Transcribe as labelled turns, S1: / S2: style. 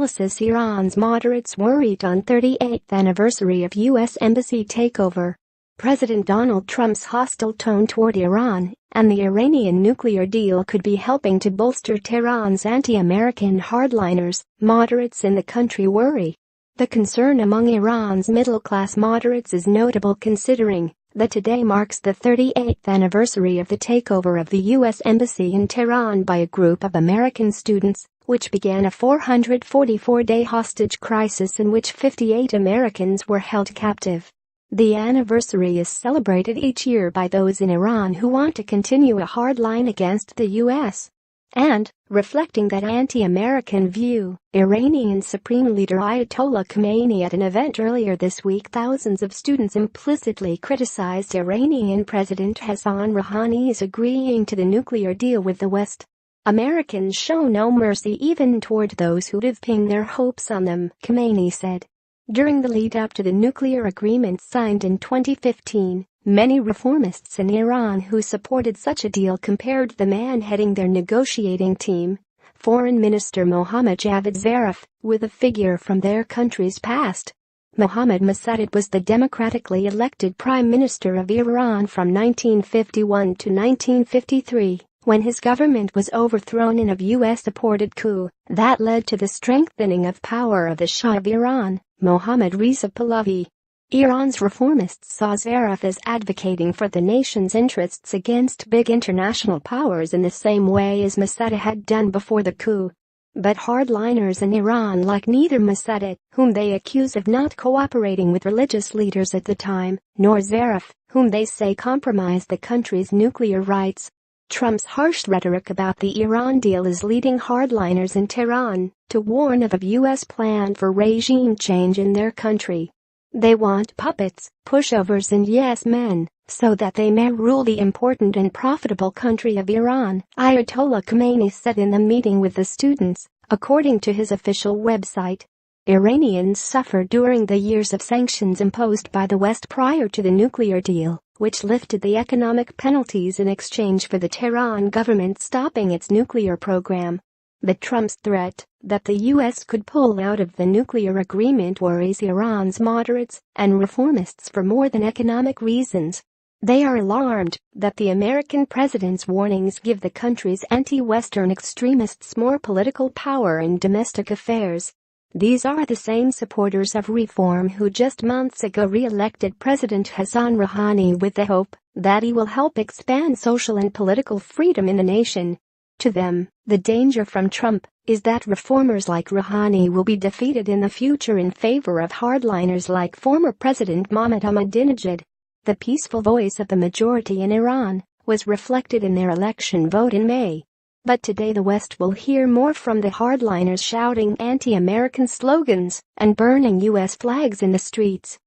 S1: analysis. Iran's moderates worried on 38th anniversary of U.S. embassy takeover. President Donald Trump's hostile tone toward Iran and the Iranian nuclear deal could be helping to bolster Tehran's anti-American hardliners, moderates in the country worry. The concern among Iran's middle-class moderates is notable considering that today marks the 38th anniversary of the takeover of the U.S. embassy in Tehran by a group of American students, which began a 444-day hostage crisis in which 58 Americans were held captive. The anniversary is celebrated each year by those in Iran who want to continue a hard line against the U.S. And, reflecting that anti-American view, Iranian Supreme Leader Ayatollah Khamenei at an event earlier this week, thousands of students implicitly criticized Iranian President Hassan Rouhani's agreeing to the nuclear deal with the West. Americans show no mercy even toward those who'd have pinned their hopes on them, Khamenei said. During the lead-up to the nuclear agreement signed in 2015, many reformists in Iran who supported such a deal compared the man heading their negotiating team, Foreign Minister Mohammad Javad Zarif, with a figure from their country's past. Mohammad Mossadegh was the democratically elected Prime Minister of Iran from 1951 to 1953. When his government was overthrown in a U.S.-supported coup that led to the strengthening of power of the Shah of Iran, Mohammad Reza Pahlavi. Iran's reformists saw Zarif as advocating for the nation's interests against big international powers in the same way as Mossadegh had done before the coup. But hardliners in Iran like neither Mossadegh, whom they accuse of not cooperating with religious leaders at the time, nor Zarif, whom they say compromised the country's nuclear rights. Trump's harsh rhetoric about the Iran deal is leading hardliners in Tehran to warn of a U.S. plan for regime change in their country. They want puppets, pushovers and yes men, so that they may rule the important and profitable country of Iran, Ayatollah Khamenei said in the meeting with the students, according to his official website. Iranians suffered during the years of sanctions imposed by the West prior to the nuclear deal, which lifted the economic penalties in exchange for the Tehran government stopping its nuclear program. But Trump's threat that the U.S. could pull out of the nuclear agreement worries Iran's moderates and reformists for more than economic reasons. They are alarmed that the American president's warnings give the country's anti-Western extremists more political power in domestic affairs. These are the same supporters of reform who just months ago re-elected President Hassan Rouhani with the hope that he will help expand social and political freedom in the nation. To them, the danger from Trump is that reformers like Rouhani will be defeated in the future in favor of hardliners like former President Mohammad Ahmadinejad. The peaceful voice of the majority in Iran was reflected in their election vote in May. But today the West will hear more from the hardliners shouting anti-American slogans and burning U.S. flags in the streets.